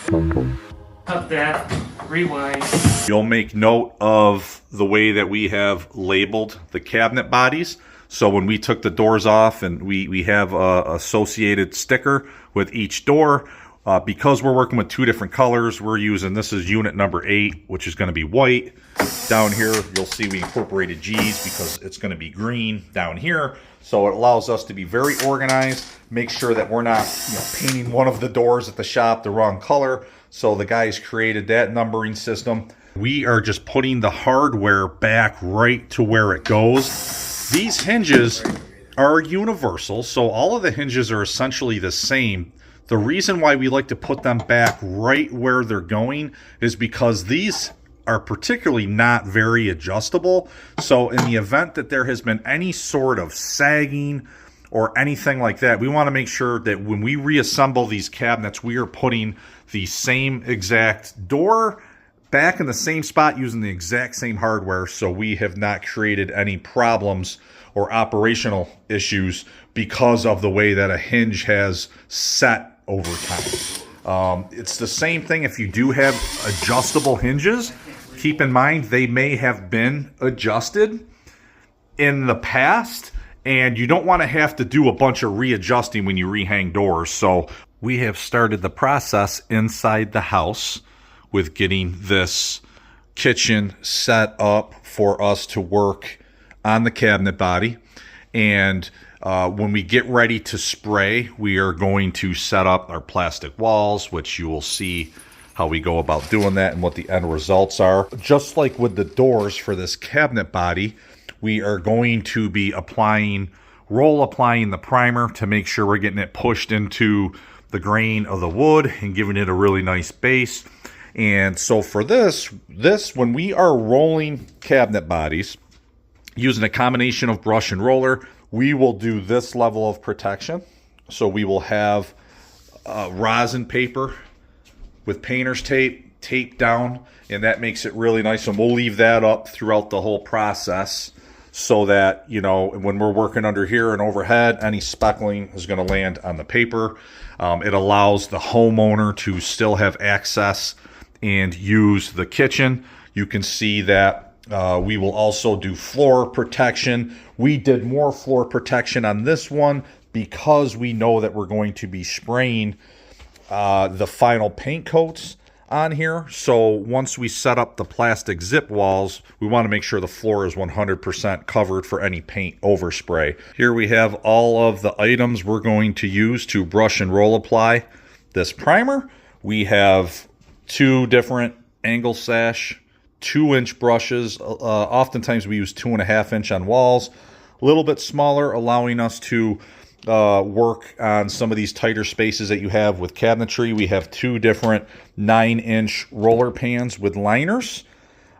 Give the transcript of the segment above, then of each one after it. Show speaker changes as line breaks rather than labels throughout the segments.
Cut that, rewind.
You'll make note of the way that we have labeled the cabinet bodies. So when we took the doors off, and we have a associated sticker with each door, because we're working with two different colors, we're using, this is unit number 8, which is going to be white. Down here, you'll see we incorporated G's because it's going to be green down here. So it allows us to be very organized, make sure that we're not painting one of the doors at the shop the wrong color. So the guys created that numbering system. We are just putting the hardware back right to where it goes. These hinges are universal, so all of the hinges are essentially the same. The reason why we like to put them back right where they're going is because these are particularly not very adjustable. So in the event that there has been any sort of sagging or anything like that, we want to make sure that when we reassemble these cabinets, we are putting the same exact door back in the same spot using the exact same hardware, so we have not created any problems or operational issues because of the way that a hinge has set over time. It's the same thing if you do have adjustable hinges. Keep in mind they may have been adjusted in the past, and you don't want to have to do a bunch of readjusting when you rehang doors. So we have started the process inside the house with getting this kitchen set up for us to work on the cabinet body. And when we get ready to spray, we are going to set up our plastic walls, which you will see how we go about doing that and what the end results are. Just like with the doors for this cabinet body, we are going to be applying the primer to make sure we're getting it pushed into the grain of the wood and giving it a really nice base. And so for this, when we are rolling cabinet bodies using a combination of brush and roller, we will do this level of protection. So we will have rosin paper with painter's tape taped down, and that makes it really nice. And we'll leave that up throughout the whole process so that, when we're working under here and overhead, any speckling is going to land on the paper. It allows the homeowner to still have access and use the kitchen. You can see that we will also do floor protection. We did more floor protection on this one because we know that we're going to be spraying the final paint coats on here. So once we set up the plastic zip walls, we want to make sure the floor is 100% covered for any paint overspray. Here we have all of the items we're going to use to brush and roll apply this primer. We have 2 different angle sash 2-inch brushes. Oftentimes we use 2.5 inch on walls, a little bit smaller, allowing us to work on some of these tighter spaces that you have with cabinetry. We have 2 different 9-inch roller pans with liners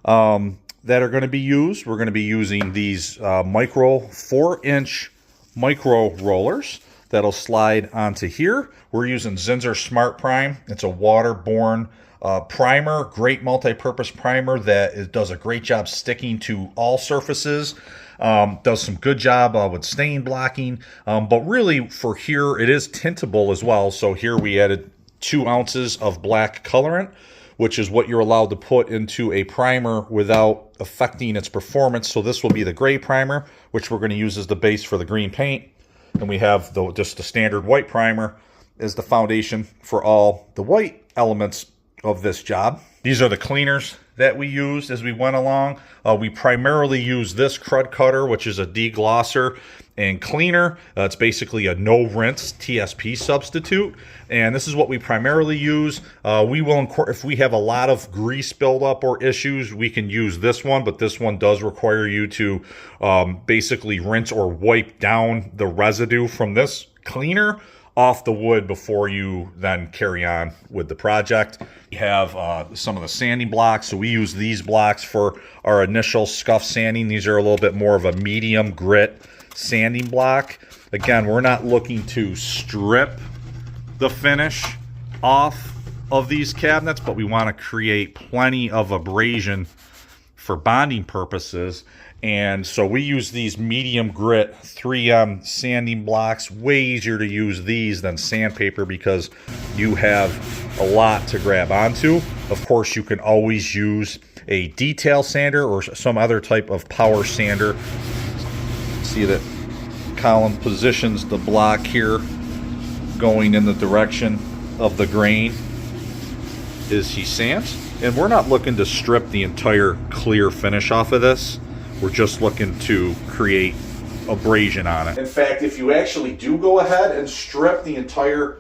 that are going to be used. We're going to be using these 4-inch micro rollers that'll slide onto here. We're using Zinsser Smart Prime. It's a waterborne primer, great multi-purpose primer that does a great job sticking to all surfaces. Does some good job with stain blocking, but really for here it is tintable as well. So here we added 2 ounces of black colorant, which is what you're allowed to put into a primer without affecting its performance. So this will be the gray primer, which we're going to use as the base for the green paint. And we have just the standard white primer as the foundation for all the white elements of this job. These are the cleaners that we used as we went along. We primarily use this crud cutter, which is a deglosser and cleaner. It's basically a no-rinse TSP substitute, and this is what we primarily use. We will, if we have a lot of grease buildup or issues, we can use this one, but this one does require you to basically rinse or wipe down the residue from this cleaner off the wood before you then carry on with the project. We have some of the sanding blocks, so we use these blocks for our initial scuff sanding. These are a little bit more of a medium grit sanding block. Again, we're not looking to strip the finish off of these cabinets, but we want to create plenty of abrasion for bonding purposes. And so we use these medium grit 3M sanding blocks. Way easier to use these than sandpaper because you have a lot to grab onto. Of course, you can always use a detail sander or some other type of power sander. See that Colin positions the block here going in the direction of the grain as he sands. And we're not looking to strip the entire clear finish off of this. We're just looking to create abrasion on it. In fact, if you actually do go ahead and strip the entire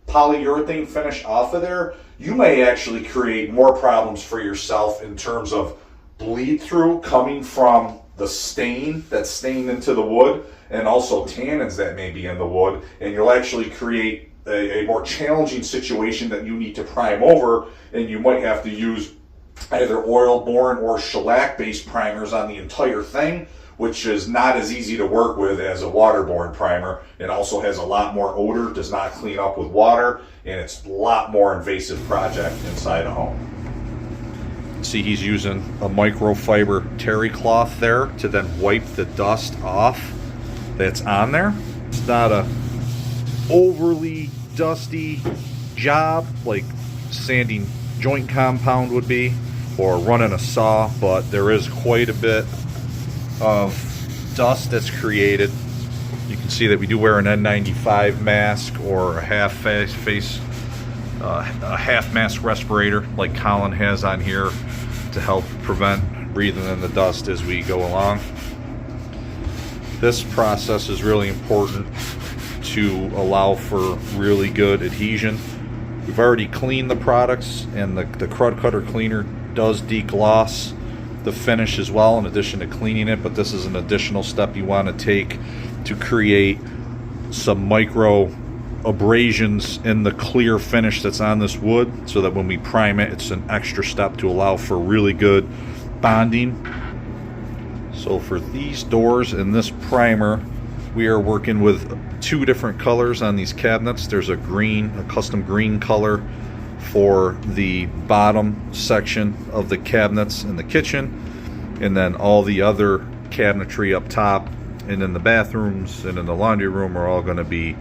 polyurethane finish off of there, you may actually create more problems for yourself in terms of bleed through coming from the stain that's stained into the wood, and also tannins that may be in the wood, and you'll actually create a more challenging situation that you need to prime over, and you might have to use either oil-borne or shellac-based primers on the entire thing, which is not as easy to work with as a waterborne primer. It also has a lot more odor, does not clean up with water, and it's a lot more invasive project inside a home. See, he's using a microfiber terry cloth there to then wipe the dust off that's on there. It's not a overly dusty job like sanding joint compound would be or running a saw, but there is quite a bit of dust that's created. You can see that we do wear an N95 mask or a half mask respirator like Colin has on here to help prevent breathing in the dust as we go along. This process is really important to allow for really good adhesion. We've already cleaned the products, and the Crud Cutter cleaner does degloss the finish as well in addition to cleaning it, but this is an additional step you want to take to create some micro abrasions in the clear finish that's on this wood, so that when we prime it, it's an extra step to allow for really good bonding. So for these doors and this primer, we are working with 2 different colors on these cabinets. There's a custom green color for the bottom section of the cabinets in the kitchen, and then all the other cabinetry up top and in the bathrooms and in the laundry room are all going to be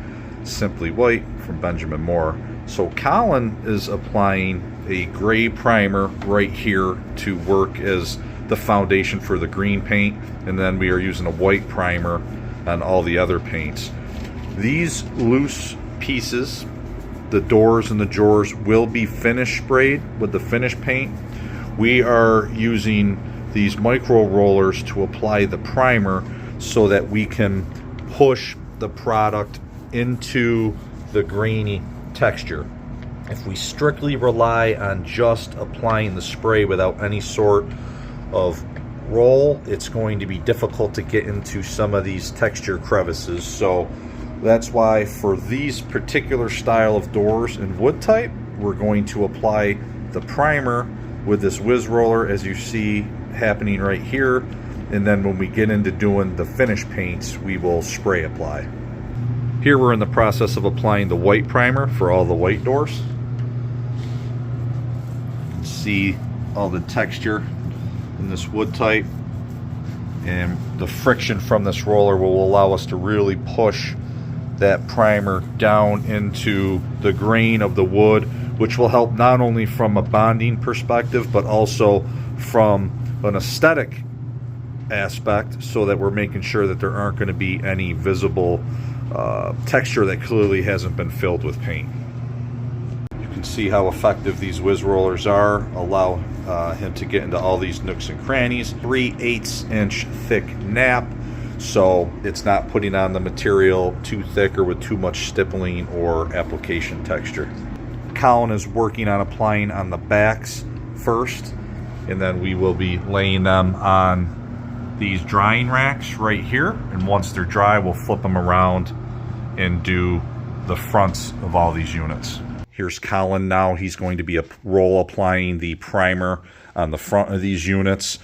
simply white from Benjamin Moore. So Colin is applying a gray primer right here to work as the foundation for the green paint, and then we are using a white primer on all the other paints. These loose pieces, the doors and the drawers, will be finish sprayed with the finish paint. We are using these micro rollers to apply the primer so that we can push the product into the grainy texture. If we strictly rely on just applying the spray without any sort of roll, it's going to be difficult to get into some of these texture crevices. So that's why for these particular style of doors and wood type, we're going to apply the primer with this whiz roller, as you see happening right here, and then when we get into doing the finish paints, we will spray apply. Here we're in the process of applying the white primer for all the white doors. See all the texture in this wood type, and the friction from this roller will allow us to really push that primer down into the grain of the wood, which will help not only from a bonding perspective but also from an aesthetic aspect, so that we're making sure that there aren't going to be any visible texture that clearly hasn't been filled with paint. You can see how effective these whiz rollers are, allow him to get into all these nooks and crannies. 3/8 inch thick nap, so it's not putting on the material too thick or with too much stippling or application texture. Colin is working on applying on the backs first, and then we will be laying them on these drying racks right here, and once they're dry, we'll flip them around and do the fronts of all these units. Here's Colin now. He's going to be roll applying the primer on the front of these units.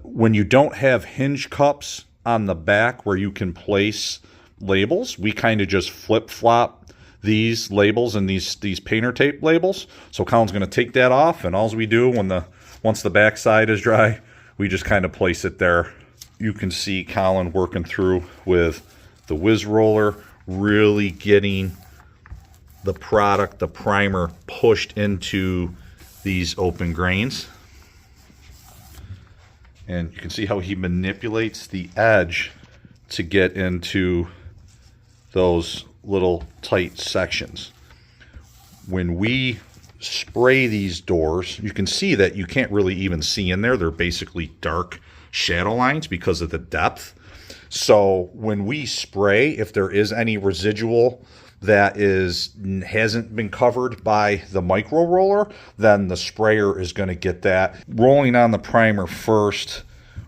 When you don't have hinge cups on the back where you can place labels, we kind of just flip-flop these labels and these painter tape labels. So Colin's going to take that off, and all we do when the Once the back side is dry, we just kind of place it there. You can see Colin working through with the whiz roller, really getting the product, the primer, pushed into these open grains. And you can see how he manipulates the edge to get into those little tight sections. When we spray these doors, you can see that you can't really even see in there. They're basically dark shadow lines because of the depth. So when we spray, if there is any residual that hasn't been covered by the micro roller, then the sprayer is going to get that. Rolling on the primer first,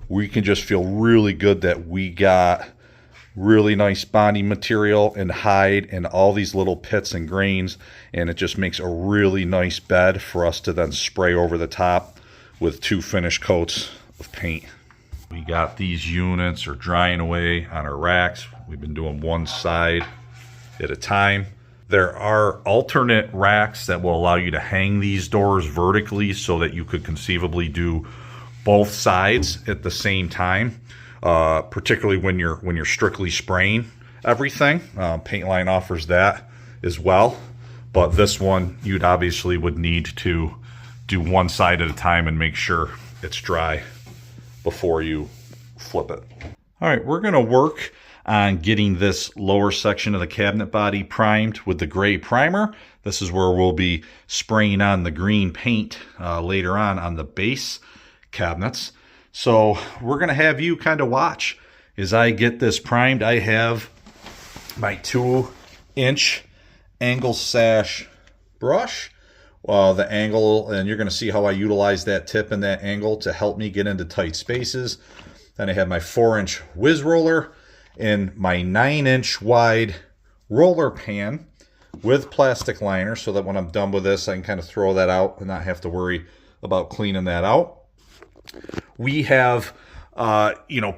we can just feel really good that we got really nice bonding material and hide and all these little pits and grains, and it just makes a really nice bed for us to then spray over the top with 2 finished coats of paint. We got these units are drying away on our racks. We've been doing one side at a time. There are alternate racks that will allow you to hang these doors vertically so that you could conceivably do both sides at the same time. Particularly when you're strictly spraying everything. Paint Line offers that as well, but this one you'd obviously would need to do one side at a time and make sure it's dry before you flip it. All right, we're going to work on getting this lower section of the cabinet body primed with the gray primer. This is where we'll be spraying on the green paint later on the base cabinets. So we're going to have you kind of watch as I get this primed. I have my 2-inch angle sash brush. The angle, and you're going to see how I utilize that tip and that angle to help me get into tight spaces. Then I have my 4-inch whiz roller and my 9-inch wide roller pan with plastic liner so that when I'm done with this, I can kind of throw that out and not have to worry about cleaning that out. We have,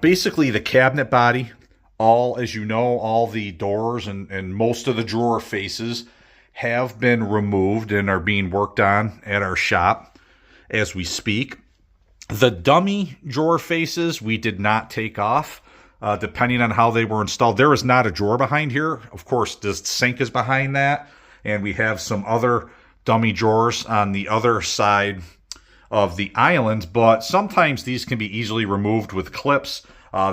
basically the cabinet body, as you know, all the doors and most of the drawer faces have been removed and are being worked on at our shop as we speak. The dummy drawer faces we did not take off, depending on how they were installed. There is not a drawer behind here. Of course, the sink is behind that, and we have some other dummy drawers on the other side of the island, but sometimes these can be easily removed with clips.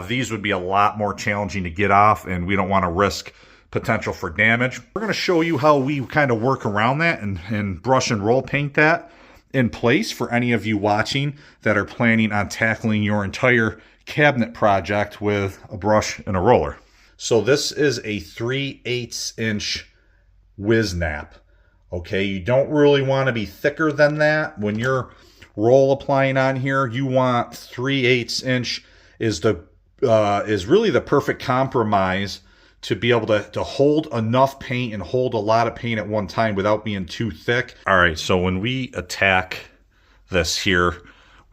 These would be a lot more challenging to get off, and we don't want to risk potential for damage. We're going to show you how we kind of work around that and brush and roll paint that in place for any of you watching that are planning on tackling your entire cabinet project with a brush and a roller. So this is a 3/8 inch whiz nap. Okay, you don't really want to be thicker than that. When you're roll applying on here, you want 3/8 inch is really the perfect compromise to be able to hold enough paint and hold a lot of paint at one time without being too thick. All right, so when we attack this here,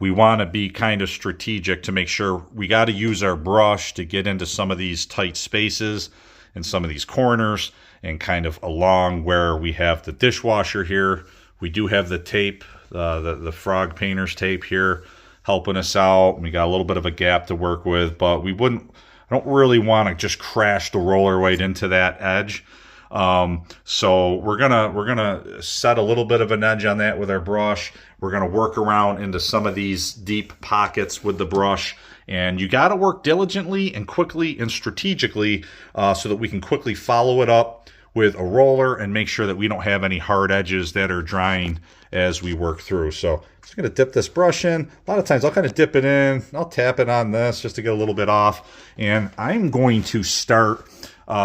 we want to be kind of strategic to make sure we got to use our brush to get into some of these tight spaces and some of these corners and kind of along where we have the dishwasher here. We do have the tape, the frog painter's tape here helping us out. We got a little bit of a gap to work with, but I don't really want to just crash the roller right into that edge. So we're gonna set a little bit of an edge on that with our brush. We're gonna work around into some of these deep pockets with the brush, and you got to work diligently and quickly and strategically so that we can quickly follow it up with a roller and make sure that we don't have any hard edges that are drying as we work through. So I'm just going to dip this brush in. A lot of times I'll kind of dip it in. I'll tap it on this just to get a little bit off. And I'm going to start,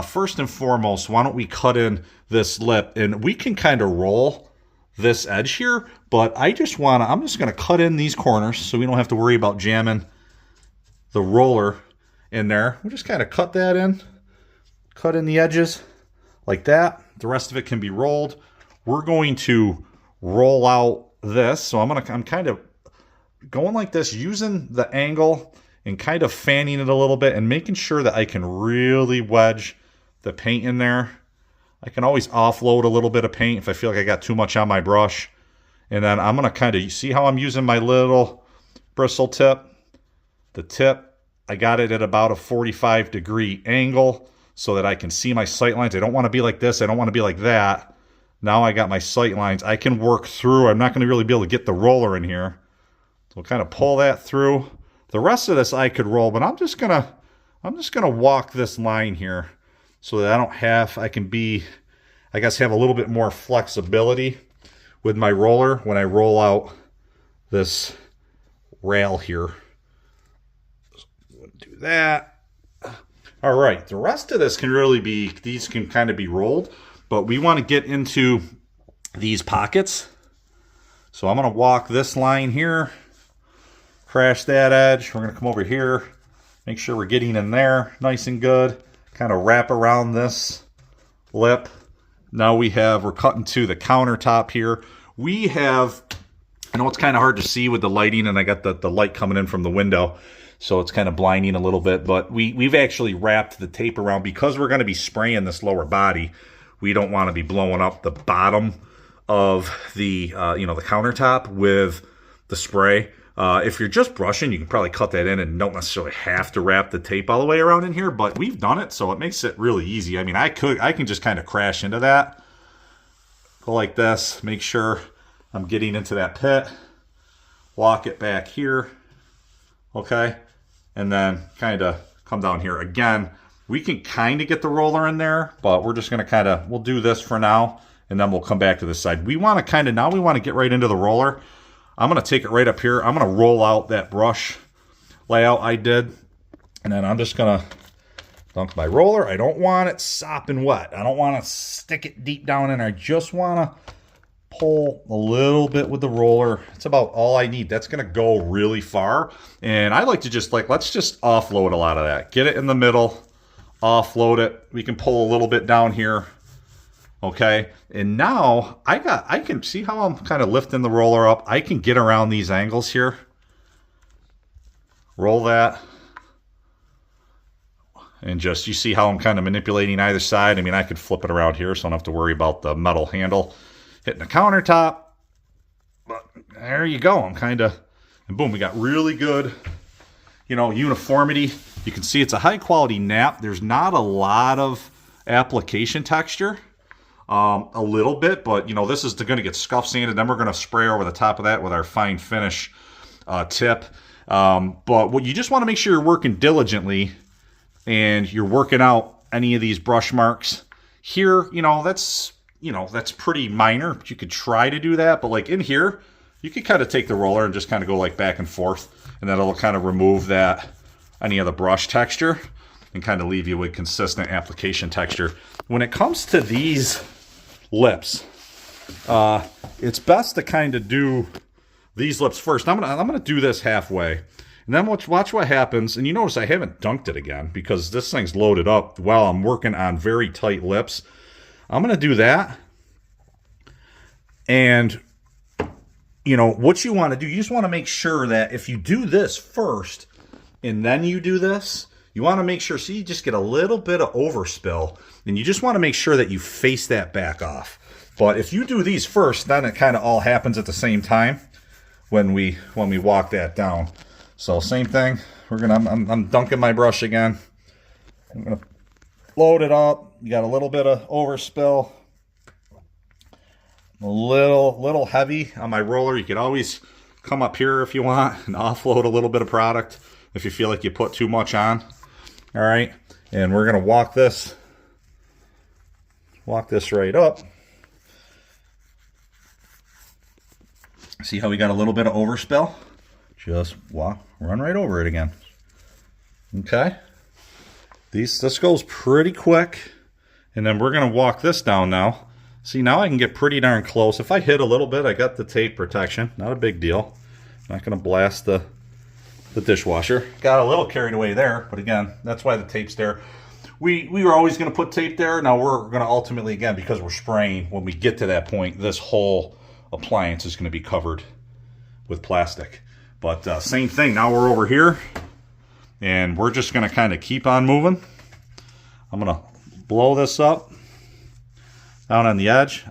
first and foremost, why don't we cut in this lip? And we can kind of roll this edge here, but I'm just going to cut in these corners so we don't have to worry about jamming the roller in there. We'll just kind of cut that in, cut in the edges like that. The rest of it can be rolled. We're going to roll out this. So I'm kind of going like this, using the angle and kind of fanning it a little bit and making sure that I can really wedge the paint in there. I can always offload a little bit of paint if I feel like I got too much on my brush And then I'm going to kind of, see how I'm using my little bristle tip? The tip, I got it at about a 45-degree angle so that I can see my sight lines. I don't want to be like this. I don't want to be like that. Now I got my sight lines. I can work through. I'm not going to really be able to get the roller in here. So kind of pull that through. The rest of this I could roll, but I'm just gonna walk this line here so that I can be, I guess, have a little bit more flexibility with my roller when I roll out this rail here. Do that. All right, the rest of this can really be, these can kind of be rolled, but we want to get into these pockets. So I'm going to walk this line here, crash that edge. We're going to come over here, make sure we're getting in there nice and good. Kind of wrap around this lip. Now we're cutting to the countertop here. We have, I know it's kind of hard to see with the lighting, and I got the light coming in from the window, so it's kind of blinding a little bit, but we've actually wrapped the tape around because we're going to be spraying this lower body. We don't want to be blowing up the bottom of the, the countertop with the spray. If you're just brushing, you can probably cut that in and don't necessarily have to wrap the tape all the way around in here, but we've done it, so it makes it really easy. I mean, I can just kind of crash into that. Go like this, make sure I'm getting into that pit, walk it back here, okay? And then kind of come down here. Again, we can kind of get the roller in there, but we're just going to we'll do this for now, and then we'll come back to this side. We want to now we want to get right into the roller. I'm going to take it right up here. I'm going to roll out that brush layout I did, and then I'm just going to dunk my roller. I don't want it sopping wet. I don't want to stick it deep down in. I just want to pull a little bit with the roller. It's about all I need. That's going to go really far, and I like to just let's just offload a lot of that. Get it in the middle, offload it. We can pull a little bit down here. Okay, and now I can see how I'm kind of lifting the roller up. I can get around these angles here. Roll that. And just, you see how I'm kind of manipulating either side. I mean, I could flip it around here, so I don't have to worry about the metal handle hitting the countertop. But there you go. I'm kind of, and boom, we got really good, uniformity. You can see it's a high quality nap. There's not a lot of application texture. A little bit, but this is going to get scuff sanded. Then we're going to spray over the top of that with our fine finish tip. But what you just want to make sure you're working diligently and you're working out any of these brush marks here. That's pretty minor. You could try to do that, but like in here, you could kind of take the roller and just kind of go like back and forth, and that'll kind of remove any of the brush texture and kind of leave you with consistent application texture. When it comes to these lips, it's best to kind of do these lips first. I'm gonna do this halfway, and then watch what happens. And you notice I haven't dunked it again because this thing's loaded up while I'm working on very tight lips. I'm gonna do that, and what you want to do, you just want to make sure that if you do this first and then you do this, you want to make sure, so you just get a little bit of overspill, and you just want to make sure that you face that back off. But if you do these first, then it kind of all happens at the same time when we walk that down. So same thing. I'm dunking my brush again. I'm gonna load it up. You got a little bit of overspill. A little heavy on my roller. You could always come up here if you want and offload a little bit of product if you feel like you put too much on. All right, and we're gonna walk this right up. See how we got a little bit of overspill? Just run right over it again. Okay, this goes pretty quick, and then we're gonna walk this down now. See, now I can get pretty darn close. If I hit a little bit, I got the tape protection. Not a big deal. Not gonna blast the dishwasher. Got a little carried away there, but again, that's why the tape's there. We were always going to put tape there. Now we're going to ultimately, again, because we're spraying, when we get to that point, this whole appliance is going to be covered with plastic. But same thing, now we're over here, and we're just going to kind of keep on moving. I'm going to blow this up down on the edge.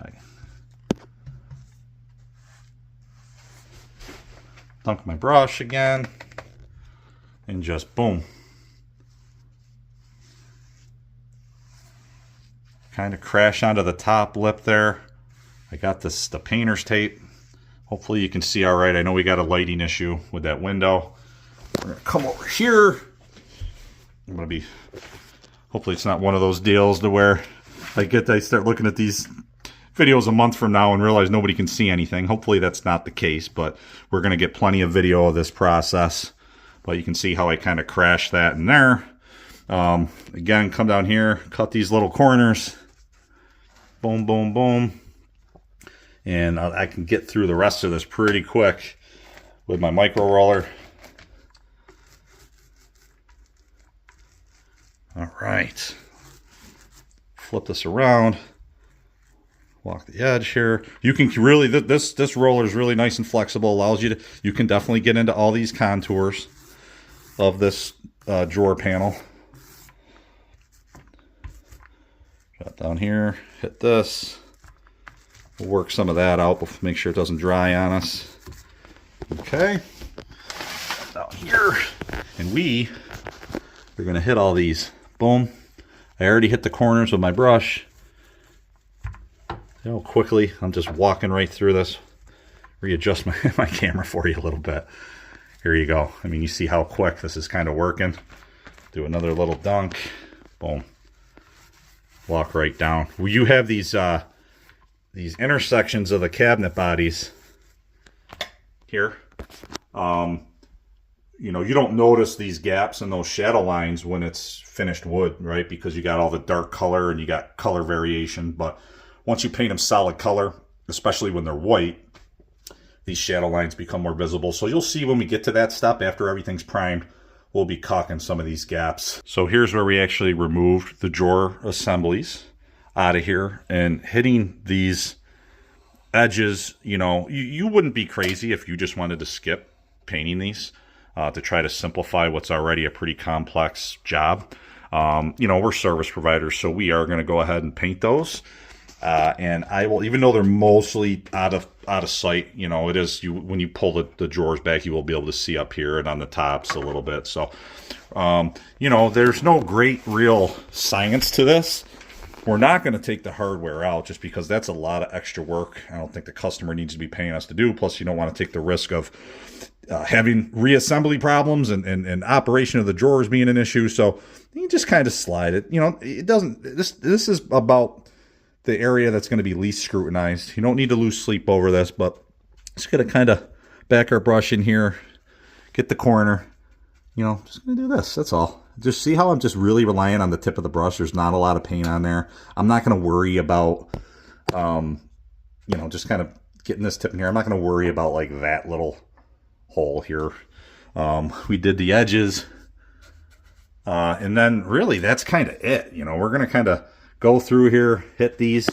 Dunk my brush again. And just boom. Kind of crash onto the top lip there. I got the painter's tape. Hopefully you can see all right. I know we got a lighting issue with that window. We're gonna come over here. Hopefully it's not one of those deals to where I start looking at these videos a month from now and realize nobody can see anything. Hopefully that's not the case, but we're gonna get plenty of video of this process. But you can see how I kind of crashed that in there. Again, come down here, cut these little corners. Boom, boom, boom. And I can get through the rest of this pretty quick with my micro roller. All right. Flip this around. Walk the edge here. You can really, this roller is really nice and flexible. Allows you to, you can definitely get into all these contours of this drawer panel. Drop down here, hit this. We'll work some of that out, but make sure it doesn't dry on us. Okay. Down here. And we're going to hit all these. Boom. I already hit the corners with my brush. You know, quickly, I'm just walking right through this. Readjust my camera for you a little bit. Here you go. I mean, you see how quick this is kind of working. Do another little dunk. Boom. Walk right down. Well, you have these intersections of the cabinet bodies here. You know, you don't notice these gaps and those shadow lines when it's finished wood, right? Because you got all the dark color and you got color variation. But once you paint them solid color, especially when they're white, these shadow lines become more visible. So you'll see when we get to that step after everything's primed, we'll be caulking some of these gaps. So here's where we actually removed the drawer assemblies out of here and hitting these edges. You know, you wouldn't be crazy if you just wanted to skip painting these to try to simplify what's already a pretty complex job. You know, we're service providers, so we are going to go ahead and paint those. And I will, even though they're mostly out of sight, you know, it is, when you pull the drawers back, you will be able to see up here and on the tops a little bit. So, you know, there's no great real science to this. We're not going to take the hardware out just because that's a lot of extra work. I don't think the customer needs to be paying us to do. Plus, you don't want to take the risk of having reassembly problems and operation of the drawers being an issue. So you just kind of slide it. You know, it doesn't, this is about the area that's going to be least scrutinized. You don't need to lose sleep over this, but just going to kind of back our brush in here, get the corner, you know, just going to do this. That's all. Just see how I'm just really relying on the tip of the brush. There's not a lot of paint on there. I'm not going to worry about, you know, just kind of getting this tip in here. I'm not going to worry about like that little hole here. We did the edges. And then really that's kind of it. You know, we're going to kind of go through here, hit these,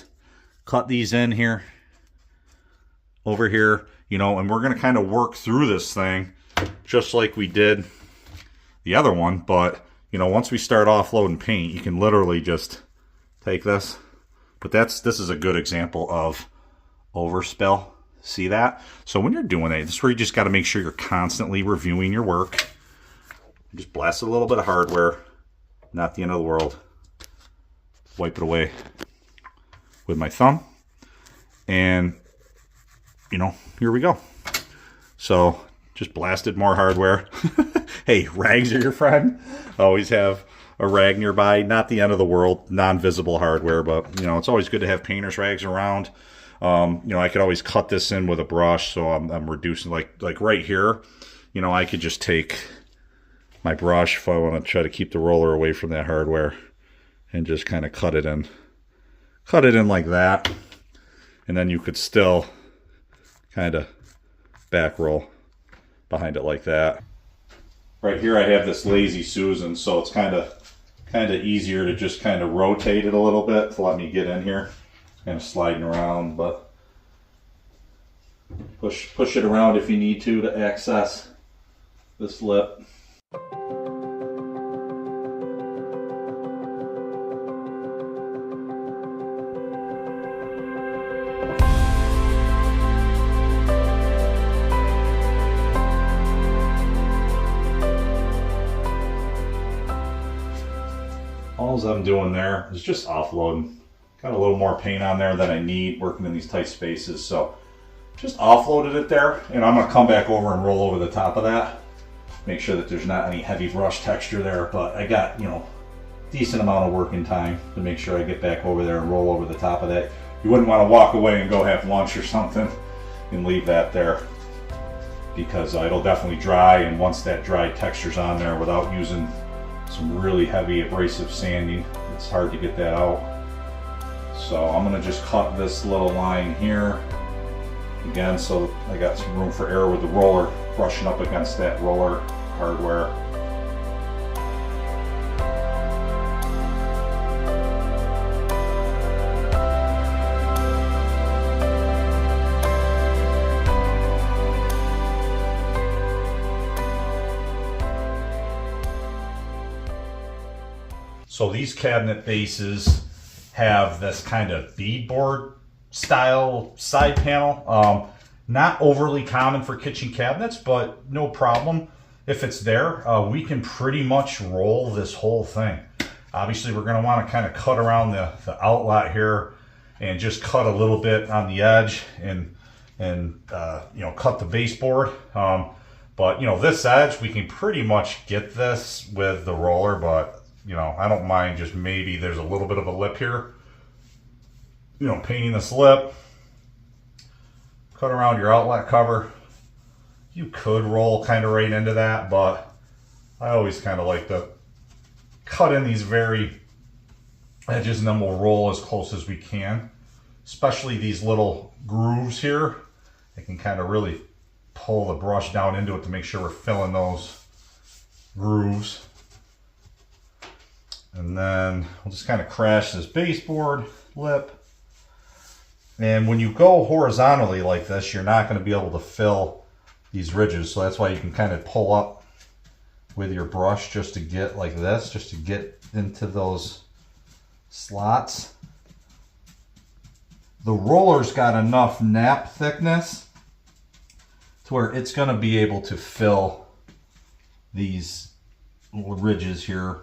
cut these in here, over here, you know, and we're going to kind of work through this thing just like we did the other one. But, you know, once we start offloading paint, you can literally just take this. But this is a good example of overspill. See that? So when you're doing it, this is where you just got to make sure you're constantly reviewing your work. Just blast a little bit of hardware. Not the end of the world. Wipe it away with my thumb. And, you know, here we go. So just blasted more hardware. Hey, rags are your friend. Always have a rag nearby. Not the end of the world. Non-visible hardware. But, you know, it's always good to have painter's rags around. You know, I could always cut this in with a brush. So I'm reducing, like right here. You know, I could just take my brush if I want to try to keep the roller away from that hardware. And just kind of cut it in like that. And then you could still kind of back roll behind it like that. Right here I have this Lazy Susan, so it's kind of easier to just kind of rotate it a little bit to let me get in here. It's kind of sliding around, but push it around if you need to access this lip. all I'm doing there is just offloading. Got a little more paint on there than I need working in these tight spaces, so just offloaded it there, and I'm going to come back over and roll over the top of that. Make sure that there's not any heavy brush texture there, but I got, you know, decent amount of working time to make sure I get back over there and roll over the top of that. You wouldn't want to walk away and go have lunch or something and leave that there, because it'll definitely dry, and once that dry texture's on there without using some really heavy abrasive sanding, it's hard to get that out. So I'm going to just cut this little line here again, so I got some room for error with the roller brushing up against that roller hardware. So these cabinet bases have this kind of beadboard style side panel. Not overly common for kitchen cabinets, but no problem if it's there. We can pretty much roll this whole thing. Obviously, we're going to want to kind of cut around the outlet here and just cut a little bit on the edge and you know, cut the baseboard. But you know, this edge, we can pretty much get this with the roller, but you know, I don't mind just maybe there's a little bit of a lip here. You know, painting this lip. Cut around your outlet cover. You could roll kind of right into that, but I always kind of like to cut in these very edges, and then we'll roll as close as we can. Especially these little grooves here. I can kind of really pull the brush down into it to make sure we're filling those grooves. And then we'll just kind of crash this baseboard lip. And when you go horizontally like this, you're not going to be able to fill these ridges. So that's why you can kind of pull up with your brush just to get like this, just to get into those slots. The roller's got enough nap thickness to where it's going to be able to fill these little ridges here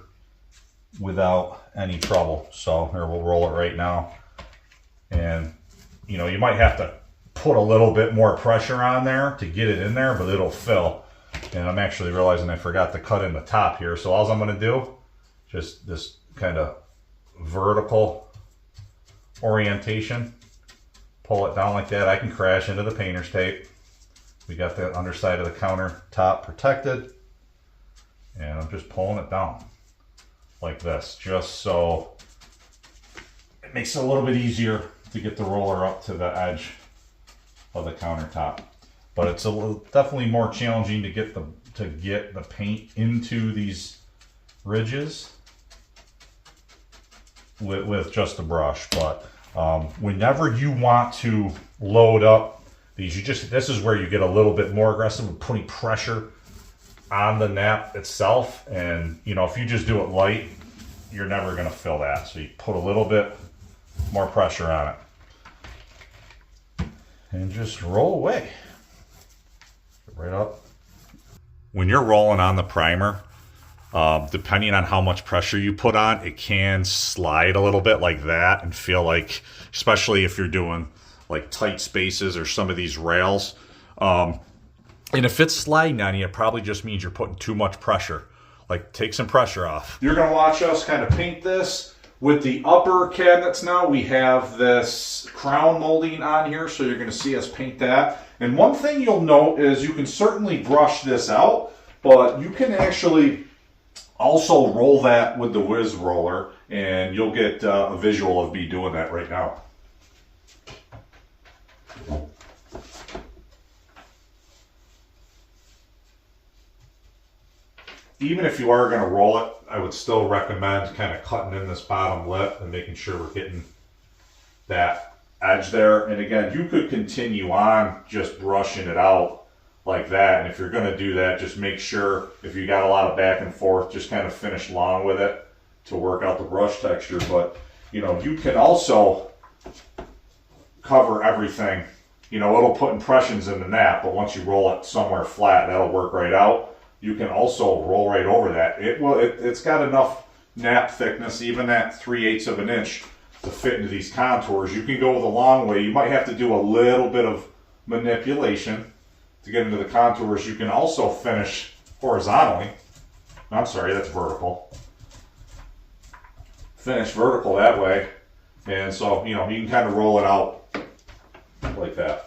without any trouble. So here, we'll roll it right now. And you know, you might have to put a little bit more pressure on there to get it in there, but it'll fill. And I'm actually realizing I forgot to cut in the top here. So all I'm going to do, just this kind of vertical orientation, pull it down like that. I can crash into the painter's tape. We got the underside of the countertop protected. And I'm just pulling it down like this, just so it makes it a little bit easier to get the roller up to the edge of the countertop. But it's definitely more challenging to get the paint into these ridges with just a brush. But whenever you want to load up these, this is where you get a little bit more aggressive with putting pressure on the nap itself. And you know, if you just do it light, you're never going to fill that. So you put a little bit more pressure on it and just roll away right up. When you're rolling on the primer, depending on how much pressure you put on, it can slide a little bit like that and feel like, especially if you're doing like tight spaces or some of these rails, and if it's sliding on you, it probably just means you're putting too much pressure. Like, take some pressure off. You're going to watch us kind of paint this. With the upper cabinets now, we have this crown molding on here, so you're going to see us paint that. And one thing you'll note is you can certainly brush this out, but you can actually also roll that with the whiz roller, and you'll get a visual of me doing that right now. Even if you are going to roll it, I would still recommend kind of cutting in this bottom lip and making sure we're getting that edge there. And again, you could continue on just brushing it out like that. And if you're going to do that, just make sure, if you got a lot of back and forth, just kind of finish long with it to work out the brush texture. But, you know, you can also cover everything. You know, it'll put impressions in the nap, but once you roll it somewhere flat, that'll work right out. You can also roll right over that. It's got enough nap thickness, even that 3/8 of an inch to fit into these contours. You can go the long way. You might have to do a little bit of manipulation to get into the contours. You can also finish horizontally. I'm sorry, that's vertical. Finish vertical that way. And so, you know, you can kind of roll it out like that.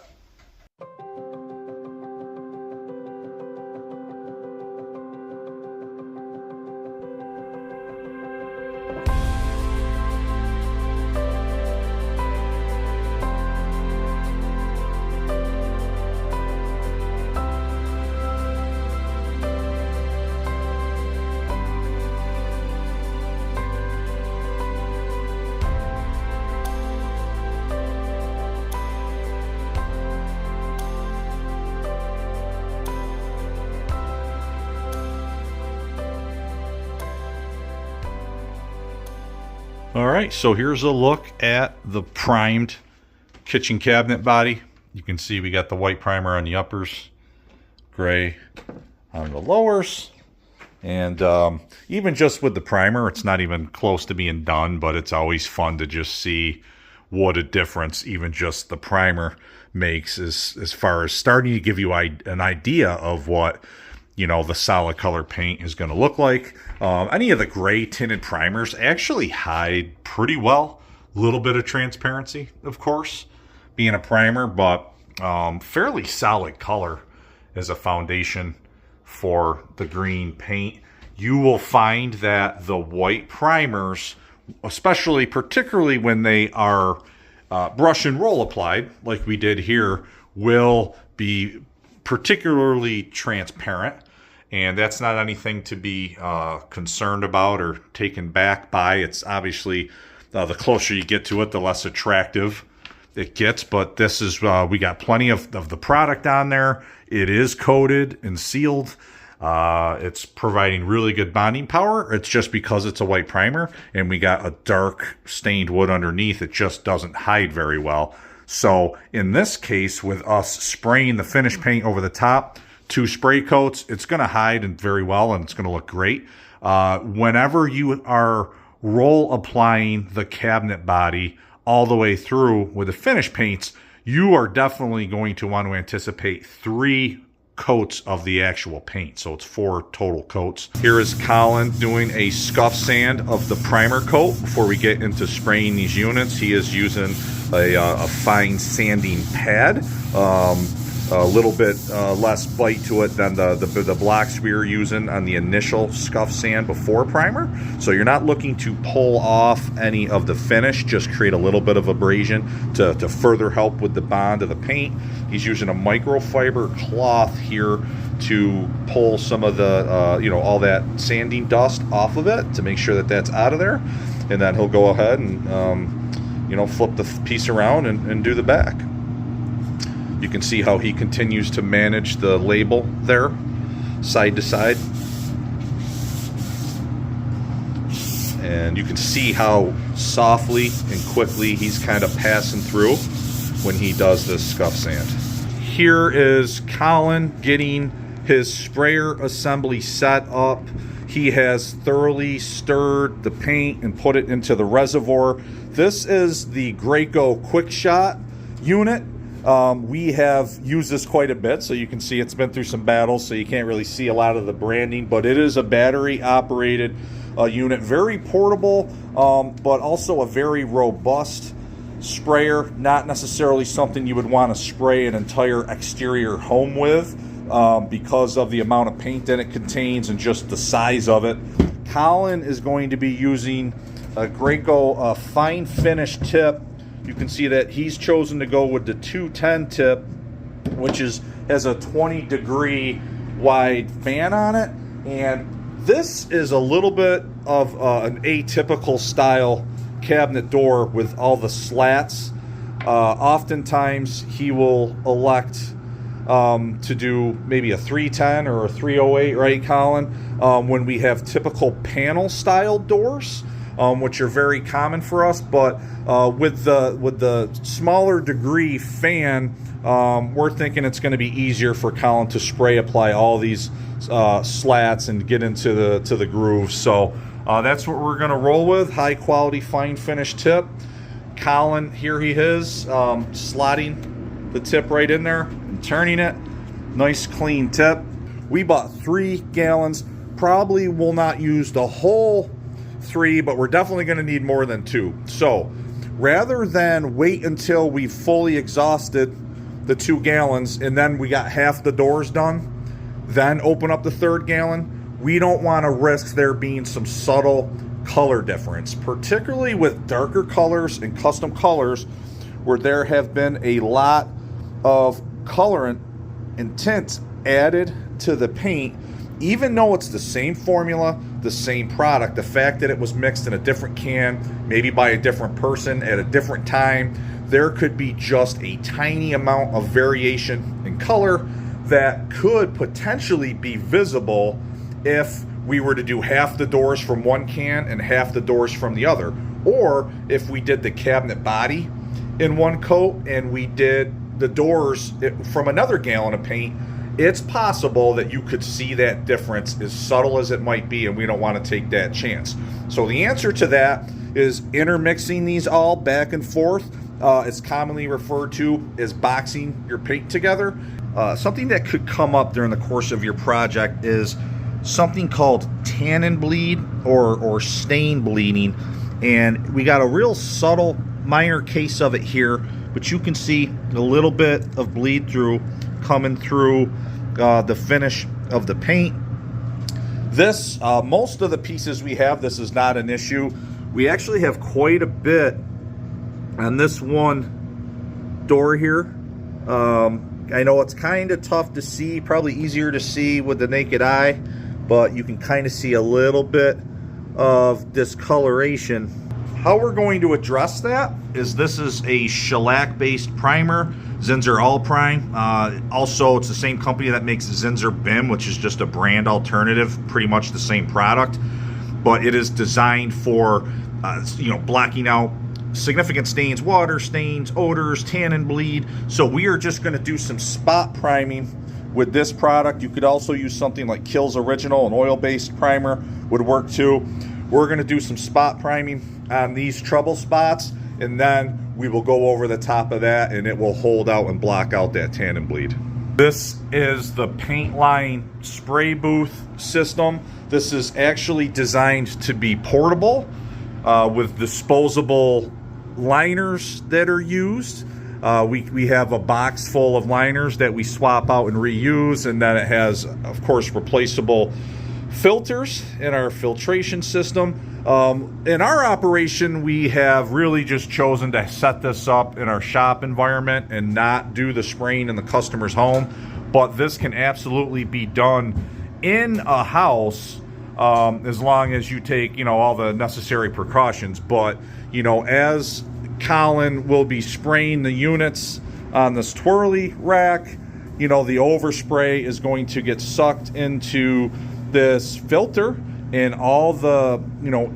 All right, so here's a look at the primed kitchen cabinet body. You can see we got the white primer on the uppers, gray on the lowers, and even just with the primer, it's not even close to being done, but it's always fun to just see what a difference even just the primer makes as far as starting to give you an idea of what, you know, the solid color paint is going to look like. Any of the gray tinted primers actually hide pretty well. A little bit of transparency, of course, being a primer, but fairly solid color as a foundation for the green paint. You will find that the white primers, particularly when they are brush and roll applied, like we did here, will be particularly transparent. And that's not anything to be concerned about or taken back by. It's obviously the closer you get to it, the less attractive it gets. But this is, we got plenty of the product on there. It is coated and sealed. It's providing really good bonding power. It's just because it's a white primer and we got a dark stained wood underneath, it just doesn't hide very well. So in this case, with us spraying the finish paint over the top, 2 spray coats, it's going to hide very well and it's going to look great. Whenever you are roll applying the cabinet body all the way through with the finish paints, you are definitely going to want to anticipate 3 coats of the actual paint. So it's 4 total coats. Here is Colin doing a scuff sand of the primer coat before we get into spraying these units. He is using a fine sanding pad. A little bit less bite to it than the blocks we were using on the initial scuff sand before primer. So you're not looking to pull off any of the finish, just create a little bit of abrasion to further help with the bond of the paint. He's using a microfiber cloth here to pull some of the, you know, all that sanding dust off of it to make sure that that's out of there. And then he'll go ahead and, you know, flip the piece around and do the back. You can see how he continues to manage the label there, side to side. And you can see how softly and quickly he's kind of passing through when he does this scuff sand. Here is Colin getting his sprayer assembly set up. He has thoroughly stirred the paint and put it into the reservoir. This is the Graco Quick Shot unit. We have used this quite a bit, so you can see it's been through some battles, so you can't really see a lot of the branding, but it is a battery-operated unit. Very portable, but also a very robust sprayer. Not necessarily something you would want to spray an entire exterior home with because of the amount of paint that it contains and just the size of it. Colin is going to be using a Graco fine finish tip. You can see that he's chosen to go with the 210 tip, which has a 20-degree wide fan on it. And this is a little bit of an atypical style cabinet door with all the slats. Oftentimes he will elect to do maybe a 310 or a 308, right, Colin? When we have typical panel style doors, which are very common for us, but with the smaller degree fan, we're thinking it's going to be easier for Colin to spray apply all these slats and get into the grooves. So That's what we're going to roll with. High quality, fine finish tip. Colin, here he is, slotting the tip right in there and turning it. Nice clean tip. We bought 3 gallons. Probably will not use the whole 3, but we're definitely going to need more than 2. So rather than wait until we fully exhausted the 2 gallons and then we got half the doors done, then open up the 3rd gallon, we don't want to risk there being some subtle color difference, particularly with darker colors and custom colors where there have been a lot of colorant and tint added to the paint. Even though it's the same formula, the same product, the fact that it was mixed in a different can, maybe by a different person at a different time, there could be just a tiny amount of variation in color that could potentially be visible if we were to do half the doors from one can and half the doors from the other. Or if we did the cabinet body in one coat and we did the doors from another gallon of paint, it's possible that you could see that difference, as subtle as it might be, and we don't want to take that chance. So the answer to that is intermixing these all back and forth. It's commonly referred to as boxing your paint together. Something that could come up during the course of your project is something called tannin bleed or stain bleeding, and we got a real subtle minor case of it here, but you can see a little bit of bleed through coming through the finish of the paint. This, most of the pieces we have, this is not an issue. We actually have quite a bit on this one door here. I know it's kind of tough to see, probably easier to see with the naked eye, but you can kind of see a little bit of discoloration. How we're going to address that is this is a shellac based primer, Zinsser All Prime. Also, it's the same company that makes Zinsser BIM, which is just a brand alternative, pretty much the same product, but it is designed for blocking out significant stains, water stains, odors, tannin bleed. So we are just going to do some spot priming with this product. You could also use something like Kills Original, an oil-based primer would work too. We're going to do some spot priming on these trouble spots, and then we will go over the top of that and it will hold out and block out that tannin bleed. This is the paint line spray booth system. This is actually designed to be portable with disposable liners that are used. We have a box full of liners that we swap out and reuse, and then it has, of course, replaceable filters in our filtration system. In our operation, we have really just chosen to set this up in our shop environment and not do the spraying in the customer's home, but this can absolutely be done in a house as long as you take all the necessary precautions. But as Colin will be spraying the units on this twirly rack, the overspray is going to get sucked into this filter, and all the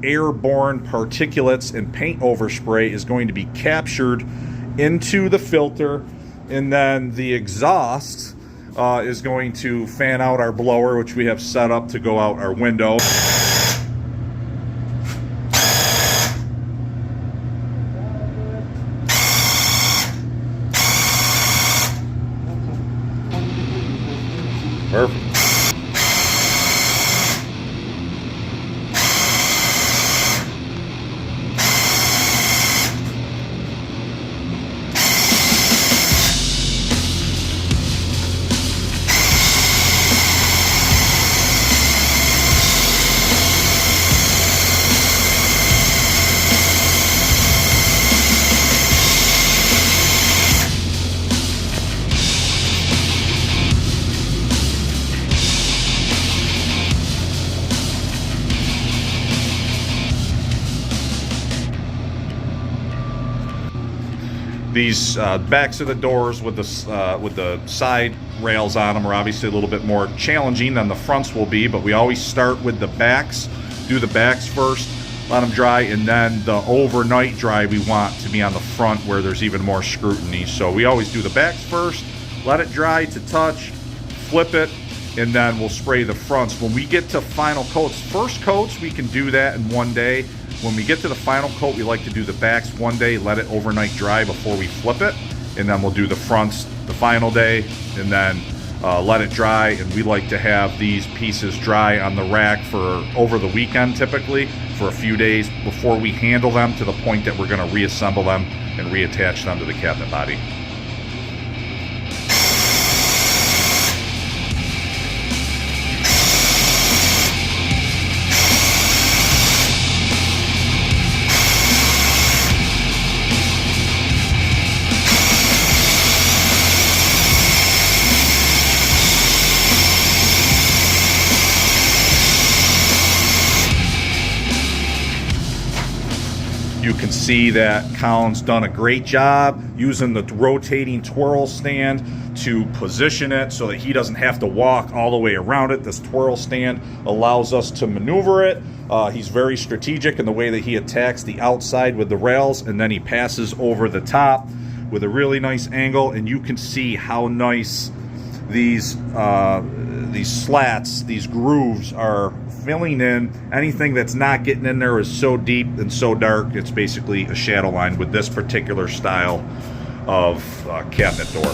airborne particulates and paint overspray is going to be captured into the filter, and then the exhaust is going to fan out our blower, which we have set up to go out our window. Perfect. These backs of the doors with the side rails on them are obviously a little bit more challenging than the fronts will be, but we always start with the backs, do the backs first, let them dry, and then the overnight dry we want to be on the front where there's even more scrutiny. So we always do the backs first, let it dry to touch, flip it, and then we'll spray the fronts. When we get to final coats, first coats, we can do that in one day. When we get to the final coat, we like to do the backs one day, let it overnight dry before we flip it, and then we'll do the fronts the final day, and then let it dry. And we like to have these pieces dry on the rack for over the weekend, typically for a few days before we handle them to the point that we're going to reassemble them and reattach them to the cabinet body. You can see that Colin's done a great job using the rotating twirl stand to position it so that he doesn't have to walk all the way around it. This twirl stand allows us to maneuver it. He's very strategic in the way that he attacks the outside with the rails, and then he passes over the top with a really nice angle. And you can see how nice these slats, these grooves are filling in. Anything that's not getting in there is so deep and so dark, it's basically a shadow line with this particular style of cabinet door.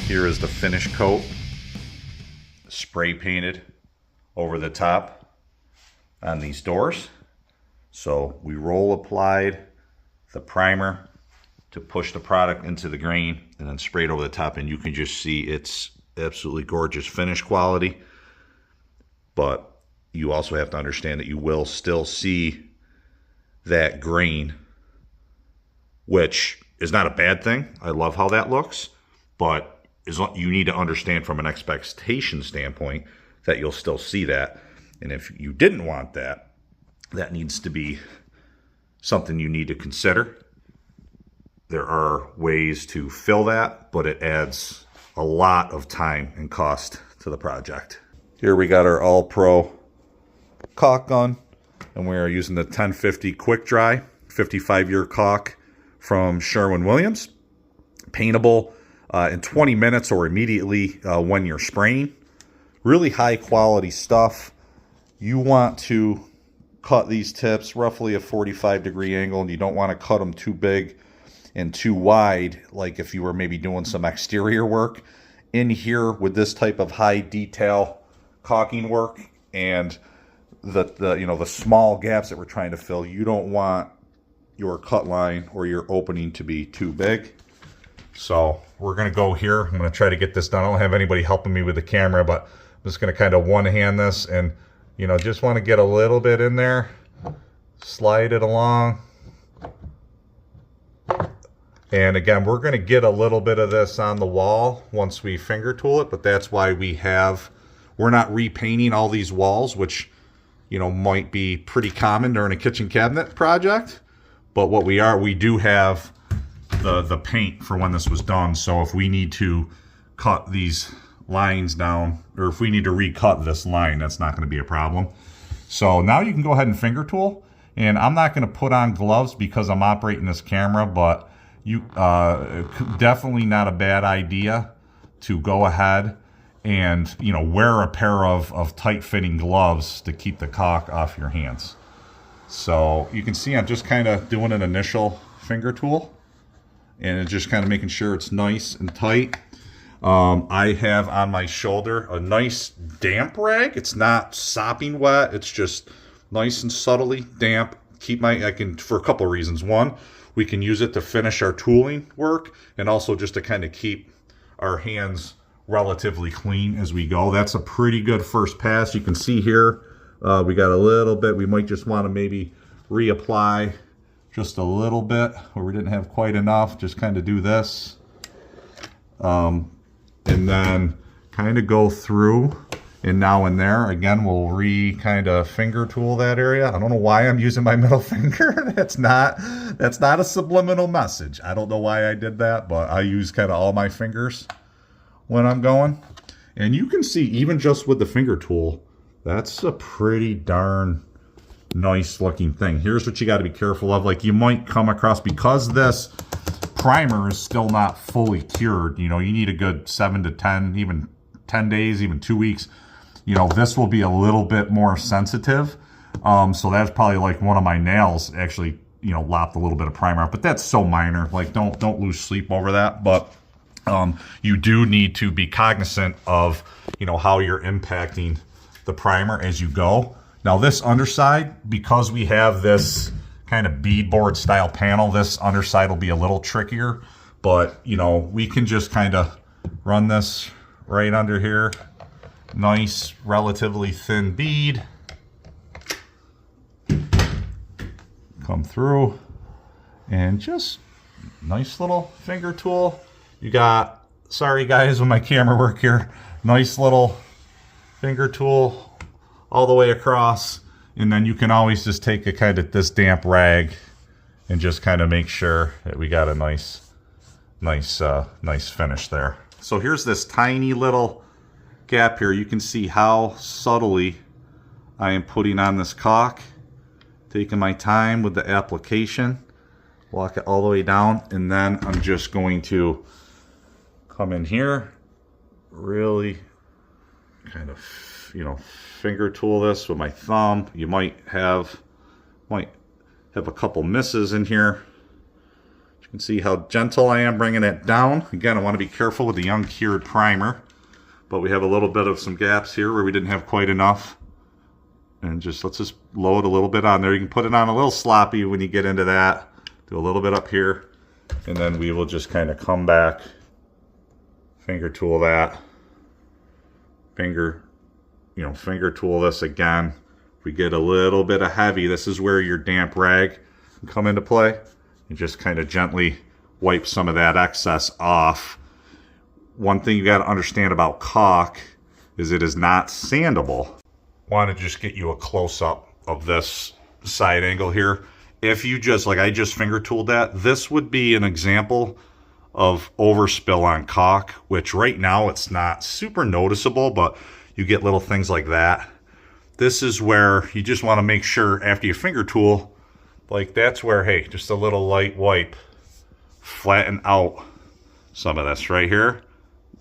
Here is the finish coat, spray painted over the top on these doors. So we roll applied the primer to push the product into the grain and then sprayed over the top, and you can just see it's absolutely gorgeous finish quality. But you also have to understand that you will still see that grain, which is not a bad thing. I love how that looks, but you need to understand from an expectation standpoint that you'll still see that. And if you didn't want that, that needs to be something you need to consider. There are ways to fill that, but it adds a lot of time and cost to the project. Here we got our All Pro caulk gun, and we are using the 1050 Quick Dry 55-year caulk from Sherwin-Williams. Paintable in 20 minutes or immediately when you're spraying. Really high quality stuff. You want to cut these tips roughly a 45-degree angle, and you don't want to cut them too big and too wide, like if you were maybe doing some exterior work. In here with this type of high detail caulking work and the small gaps that we're trying to fill, you don't want your cut line or your opening to be too big. So we're going to go here. I'm going to try to get this done. I don't have anybody helping me with the camera, but I'm just going to kind of one-hand this and, just want to get a little bit in there. Slide it along. And again, we're going to get a little bit of this on the wall once we finger tool it, but that's why we're not repainting all these walls, which, might be pretty common during a kitchen cabinet project. But what we do have the paint for when this was done. So if we need to cut these lines down, or if we need to recut this line, that's not going to be a problem. So now you can go ahead and finger tool. And I'm not going to put on gloves because I'm operating this camera, but you definitely not a bad idea to go ahead and, you know, wear a pair of tight-fitting gloves to keep the caulk off your hands. So you can see I'm just kind of doing an initial finger tool, and just kind of making sure it's nice and tight. I have on my shoulder a nice damp rag. It's not sopping wet. It's just nice and subtly damp. I can, for a couple of reasons. One, we can use it to finish our tooling work, and also just to kind of keep our hands relatively clean as we go. That's a pretty good first pass. You can see here, we got a little bit. We might just want to maybe reapply just a little bit where we didn't have quite enough. Just kind of do this. And then kind of go through, and now and there again we'll kind of finger tool that area. I don't know why I'm using my middle finger. That's not a subliminal message. I don't know why I did that, but I use kind of all my fingers when I'm going. And you can see, even just with the finger tool, that's a pretty darn nice looking thing. Here's what you got to be careful of. Like, you might come across, because this primer is still not fully cured, you know, you need a good 7 to 10, even 10 days, even 2 weeks. You know, this will be a little bit more sensitive. So that's probably like one of my nails actually, you know, lopped a little bit of primer off, but that's so minor. Like, don't lose sleep over that. But you do need to be cognizant of, you know, how you're impacting the primer as you go. Now this underside, because we have this kind of beadboard style panel, this underside will be a little trickier, but you know, we can just kind of run this right under here. Nice, relatively thin bead. Come through, and just nice little finger tool. You got, sorry guys with my camera work here, nice little finger tool all the way across. And then you can always just take a kind of this damp rag and just kind of make sure that we got a nice finish there. So here's this tiny little gap here. You can see how subtly I am putting on this caulk, taking my time with the application, walk it all the way down, and then I'm just going to come in here, really kind of, you know, finger tool this with my thumb. You might have a couple misses in here. You can see how gentle I am bringing it down. Again, I want to be careful with the uncured primer, but we have a little bit of some gaps here where we didn't have quite enough. And let's just load a little bit on there. You can put it on a little sloppy when you get into that. Do a little bit up here, and then we will just kind of come back, finger tool that, finger tool this again. If we get a little bit of heavy, this is where your damp rag can come into play. And just kind of gently wipe some of that excess off. One thing you got to understand about caulk is it is not sandable. Want to just get you a close-up of this side angle here. If you just, like I just finger tooled that, this would be an example of overspill on caulk, which right now it's not super noticeable, but you get little things like that. This is where you just want to make sure after you finger tool, like that's where, hey, just a little light wipe, flatten out some of this right here.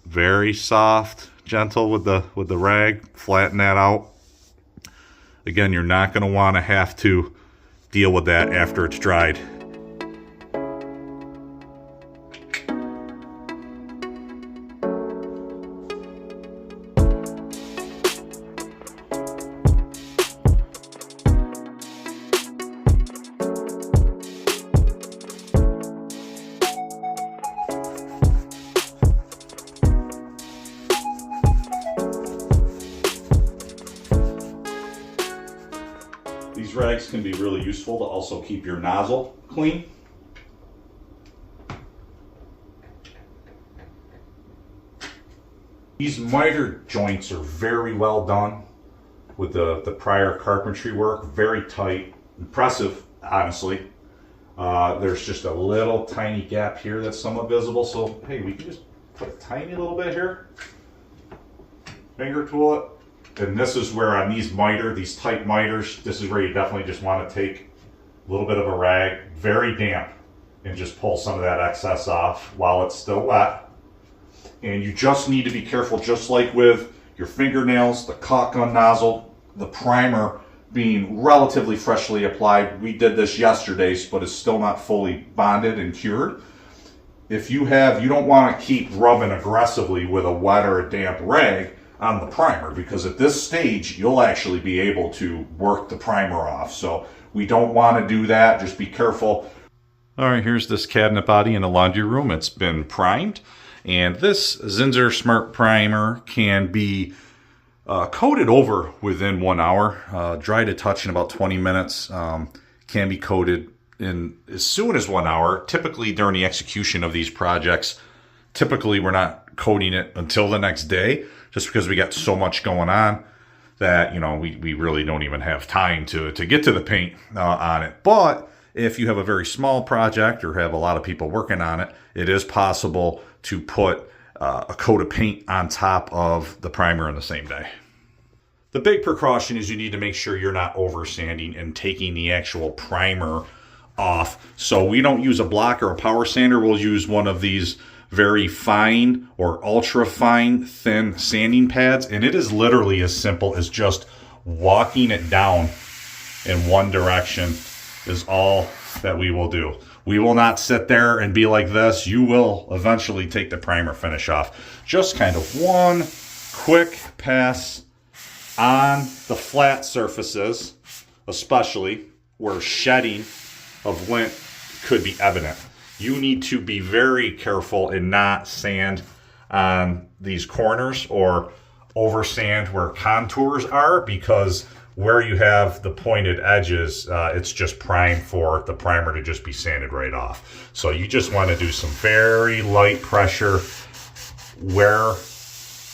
Very soft, gentle with the rag, flatten that out. Again, you're not going to want to have to deal with that after it's dried. These rags can be really useful to also keep your nozzle clean. These miter joints are very well done with the prior carpentry work, very tight, impressive, honestly. There's just a little tiny gap here that's somewhat visible, so hey, we can just put a tiny little bit here, finger tool it. And this is where on these tight miters, this is where you definitely just want to take a little bit of a rag, very damp, and just pull some of that excess off while it's still wet. And you just need to be careful, just like with your fingernails, the caulk gun nozzle, the primer being relatively freshly applied. We did this yesterday, but it's still not fully bonded and cured. If you don't want to keep rubbing aggressively with a wet or a damp rag on the primer, because at this stage, you'll actually be able to work the primer off. So we don't want to do that. Just be careful. All right, here's this cabinet body in the laundry room. It's been primed. And this Zinsser Smart Primer can be coated over within 1 hour, dry to touch in about 20 minutes, can be coated in as soon as 1 hour. Typically during the execution of these projects, typically we're not coating it until the next day, just because we got so much going on that, you know, we really don't even have time to get to the paint on it. But if you have a very small project or have a lot of people working on it, it is possible to put a coat of paint on top of the primer in the same day. The big precaution is you need to make sure you're not over sanding and taking the actual primer off. So we don't use a block or a power sander. We'll use one of these very fine or ultra fine thin sanding pads, and it is literally as simple as just walking it down in one direction is all that we will do. We will not sit there and be like this. You will eventually take the primer finish off. Just kind of one quick pass on the flat surfaces, especially where shedding of lint could be evident. You need to be very careful and not sand on these corners or over sand where contours are, because where you have the pointed edges, it's just primed for the primer to just be sanded right off. So you just want to do some very light pressure where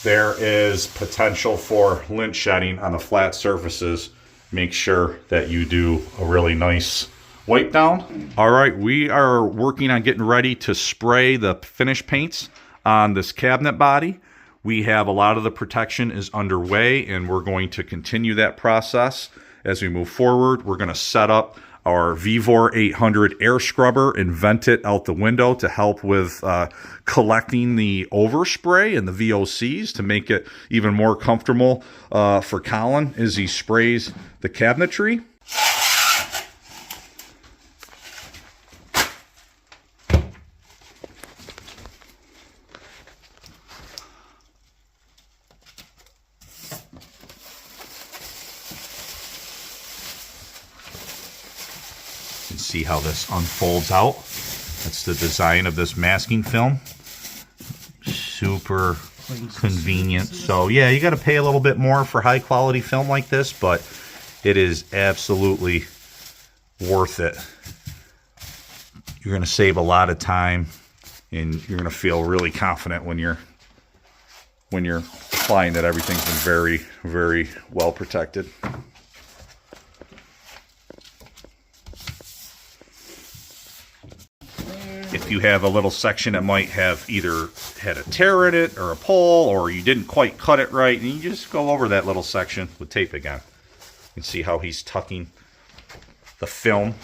there is potential for lint shedding on the flat surfaces. Make sure that you do a really nice wipe down. All right, we are working on getting ready to spray the finish paints on this cabinet body. We have a lot of the protection is underway, and we're going to continue that process as we move forward. We're going to set up our Vevor 800 air scrubber and vent it out the window to help with collecting the overspray and the VOCs to make it even more comfortable for Colin as he sprays the cabinetry. See how this unfolds out. That's the design of this masking film. Super convenient. So yeah, you got to pay a little bit more for high quality film like this, but it is absolutely worth it. You're going to save a lot of time, and you're going to feel really confident when you're applying that everything's been very, very well protected. If you have a little section that might have either had a tear in it or a pull, or you didn't quite cut it right, and you just go over that little section with tape again. You can see how he's tucking the film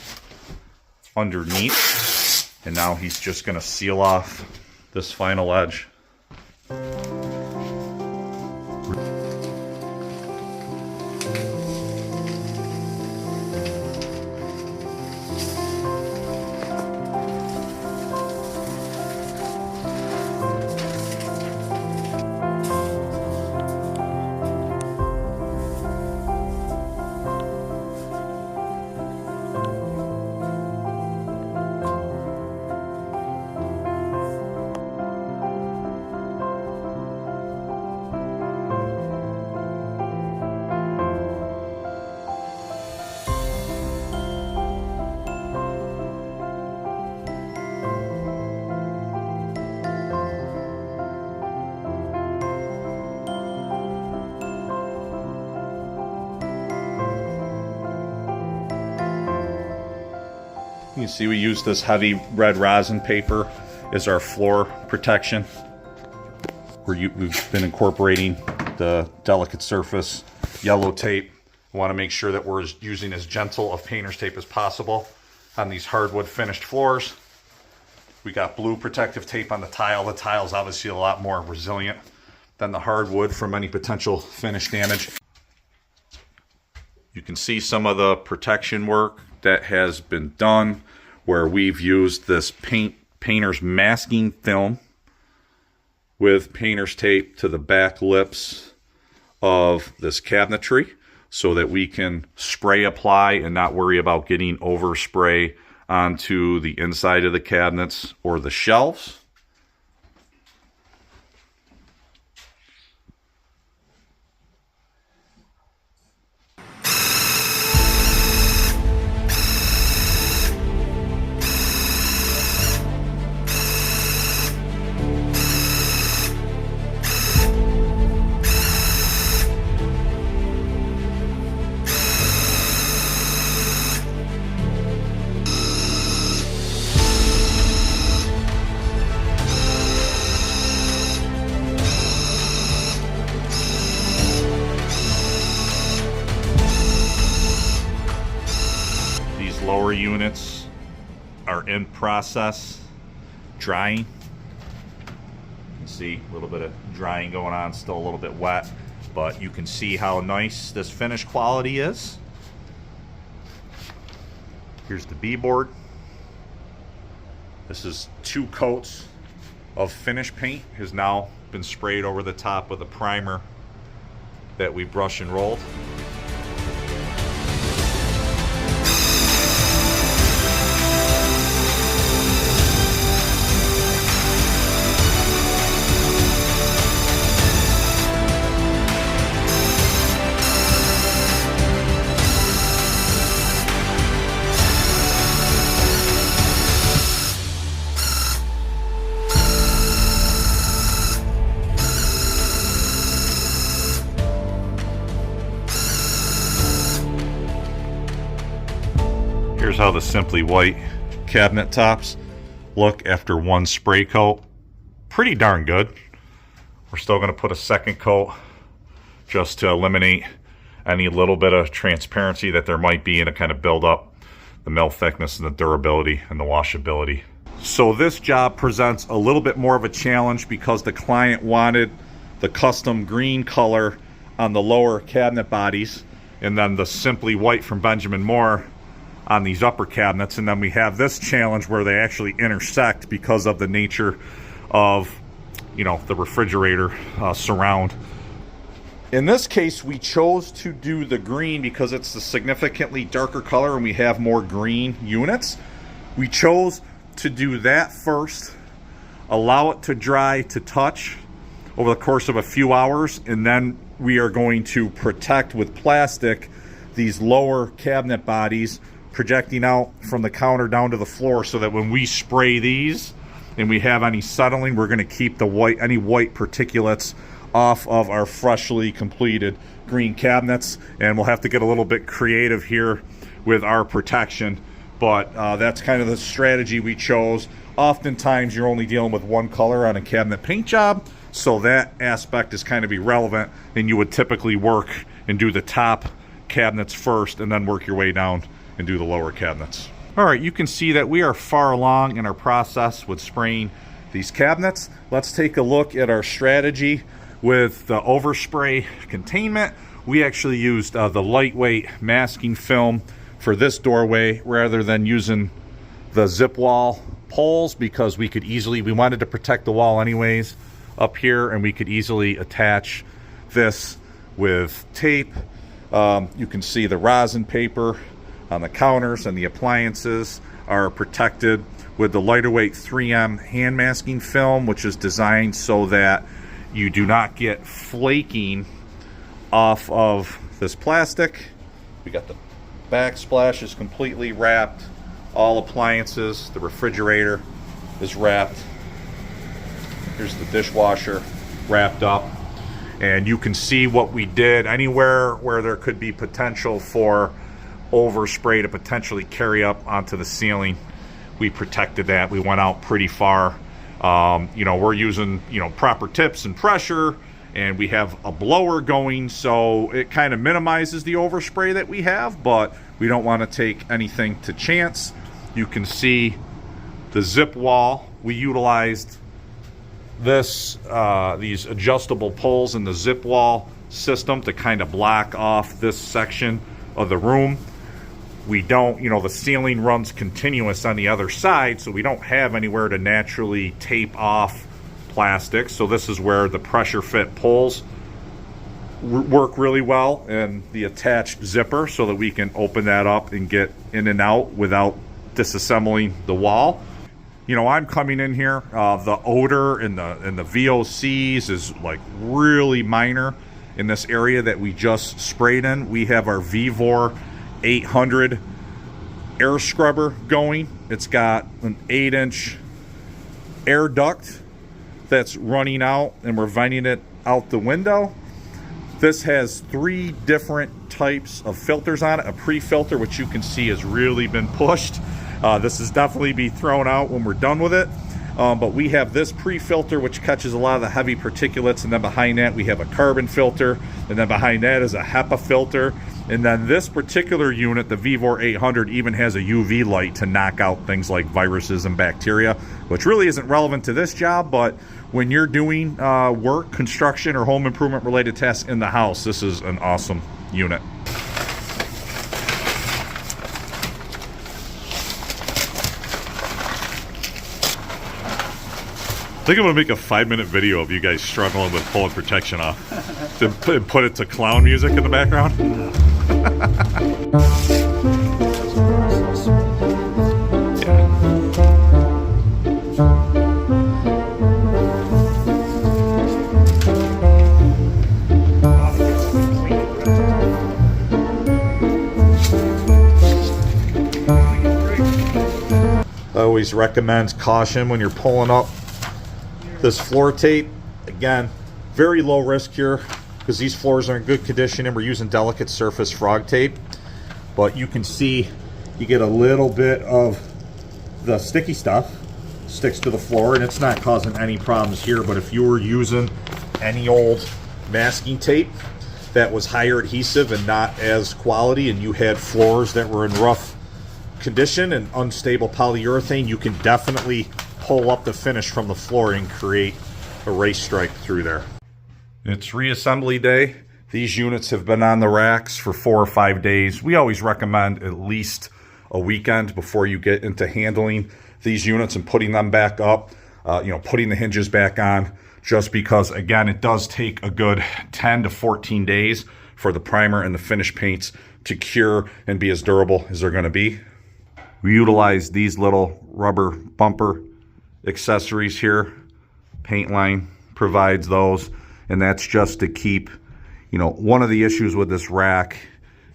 underneath, and now he's just going to seal off this final edge. You can see we use this heavy red rosin paper as our floor protection. We've been incorporating the delicate surface yellow tape. We want to make sure that we're using as gentle of painter's tape as possible on these hardwood finished floors. We got blue protective tape on the tile. The tile's obviously a lot more resilient than the hardwood from any potential finish damage. You can see some of the protection work that has been done where we've used this painter's masking film with painter's tape to the back lips of this cabinetry so that we can spray apply and not worry about getting overspray onto the inside of the cabinets or the shelves. Lower units are in process drying. You can see a little bit of drying going on, still a little bit wet, but you can see how nice this finish quality is. Here's the B-board. This is 2 coats of finish paint has now been sprayed over the top with a primer that we brush and rolled. Here's how the Simply White cabinet tops look after 1 spray coat. Pretty darn good. We're still going to put a 2nd coat just to eliminate any little bit of transparency that there might be and to kind of build up the mill thickness and the durability and the washability. So this job presents a little bit more of a challenge because the client wanted the custom green color on the lower cabinet bodies and then the Simply White from Benjamin Moore on these upper cabinets, and then we have this challenge where they actually intersect because of the nature of, you know, the refrigerator surround. In this case, we chose to do the green because it's the significantly darker color and we have more green units. We chose to do that first, allow it to dry to touch over the course of a few hours, and then we are going to protect with plastic these lower cabinet bodies projecting out from the counter down to the floor so that when we spray these and we have any settling, we're going to keep the any white particulates off of our freshly completed green cabinets. And we'll have to get a little bit creative here with our protection, but that's kind of the strategy we chose. Oftentimes you're only dealing with 1 color on a cabinet paint job, so that aspect is kind of irrelevant, and you would typically work and do the top cabinets first and then work your way down and do the lower cabinets. All right, you can see that we are far along in our process with spraying these cabinets. Let's take a look at our strategy with the overspray containment. We actually used the lightweight masking film for this doorway rather than using the zip wall poles because we wanted to protect the wall anyways up here, and we could easily attach this with tape. You can see the rosin paper on the counters and the appliances are protected with the lighter weight 3M hand masking film, which is designed so that you do not get flaking off of this plastic. We got the backsplash is completely wrapped. All appliances, the refrigerator is wrapped. Here's the dishwasher wrapped up. And you can see what we did. Anywhere where there could be potential for overspray to potentially carry up onto the ceiling, we protected that. We went out pretty far. You know, we're using, you know, proper tips and pressure, and we have a blower going, so it kind of minimizes the overspray that we have, but we don't want to take anything to chance. You can see The zip wall, we utilized these adjustable pulls in the zip wall system to kind of block off this section of the room. We don't, the ceiling runs continuous on the other side, so we don't have anywhere to naturally tape off plastic. So this is where the pressure fit pulls work really well, and the attached zipper, so that we can open that up and get in and out without disassembling the wall. I'm coming in here, the odor and the VOCs is like really minor in this area that we just sprayed in. We have our Vevor 800 air scrubber going. It's got an 8-inch air duct that's running out, and we're venting it out the window. This has 3 different types of filters on it. A pre-filter, which you can see has really been pushed. This is definitely be thrown out when we're done with it. But we have this pre-filter, which catches a lot of the heavy particulates, and then behind that we have a carbon filter, and then behind that is a HEPA filter. And then this particular unit, the Vevor 800, even has a UV light to knock out things like viruses and bacteria, which really isn't relevant to this job, but when you're doing work, construction, or home improvement related tasks in the house, this is an awesome unit. I think I'm gonna make a 5-minute video of you guys struggling with pulling protection off. To put it to clown music in the background. I always recommend caution when you're pulling up this floor tape. Again, very low risk here because these floors are in good condition and we're using delicate surface frog tape. But you can see you get a little bit of the sticky stuff sticks to the floor, and it's not causing any problems here. But if you were using any old masking tape that was higher adhesive and not as quality, and you had floors that were in rough condition and unstable polyurethane, you can definitely pull up the finish from the floor and create a race stripe through there. It's reassembly day. These units have been on the racks for 4 or 5 days. We always recommend at least a weekend before you get into handling these units and putting them back up, putting the hinges back on, just because, again, it does take a good 10 to 14 days for the primer and the finish paints to cure and be as durable as they're going to be. We utilize these little rubber bumper accessories here. Paint Line provides those, and that's just to keep, one of the issues with this rack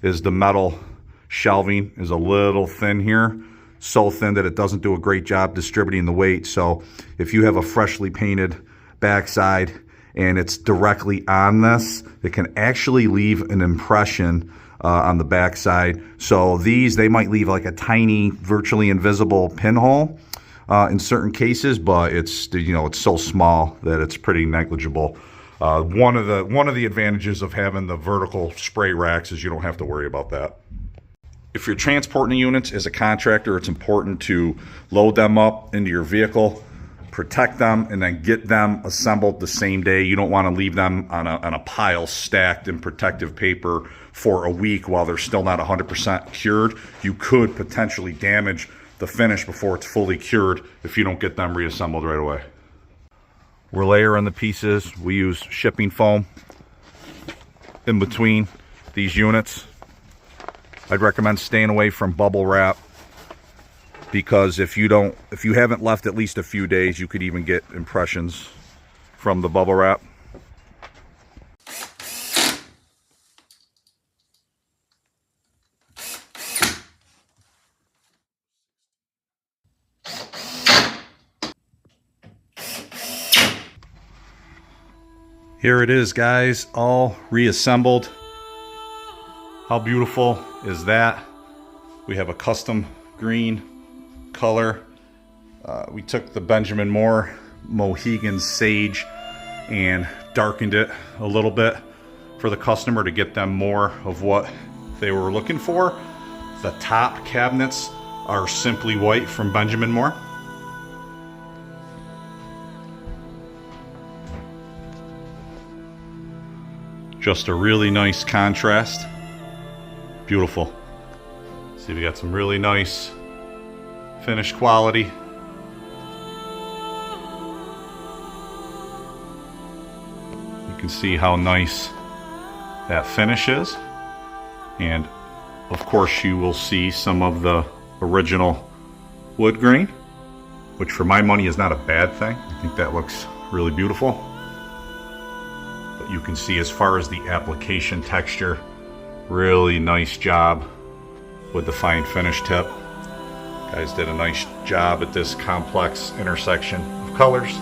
is the metal shelving is a little thin here, so thin that it doesn't do a great job distributing the weight. So if you have a freshly painted backside and it's directly on this, it can actually leave an impression on the backside. So they might leave like a tiny, virtually invisible pinhole in certain cases, but it's it's so small that it's pretty negligible. One of the advantages of having the vertical spray racks is you don't have to worry about that. If you're transporting units as a contractor, it's important to load them up into your vehicle, protect them, and then get them assembled the same day. You don't want to leave them on a pile stacked in protective paper for a week while they're still not 100% cured. You could potentially damage the finish before it's fully cured if you don't get them reassembled right away. We're layering the pieces. We use shipping foam in between these units. I'd recommend staying away from bubble wrap, because if you haven't left at least a few days, you could even get impressions from the bubble wrap. Here it is, guys, all reassembled. How beautiful is that? We have a custom green color. We took the Benjamin Moore Mohegan Sage and darkened it a little bit for the customer to get them more of what they were looking for. The top cabinets are simply white from Benjamin Moore. Just a really nice contrast. Beautiful. See, we got some really nice finish quality. You can see how nice that finish is. And of course you will see some of the original wood grain, which for my money is not a bad thing. I think that looks really beautiful. But you can see as far as the application texture, really nice job with the fine finish tip. Guys did a nice job at this complex intersection of colors.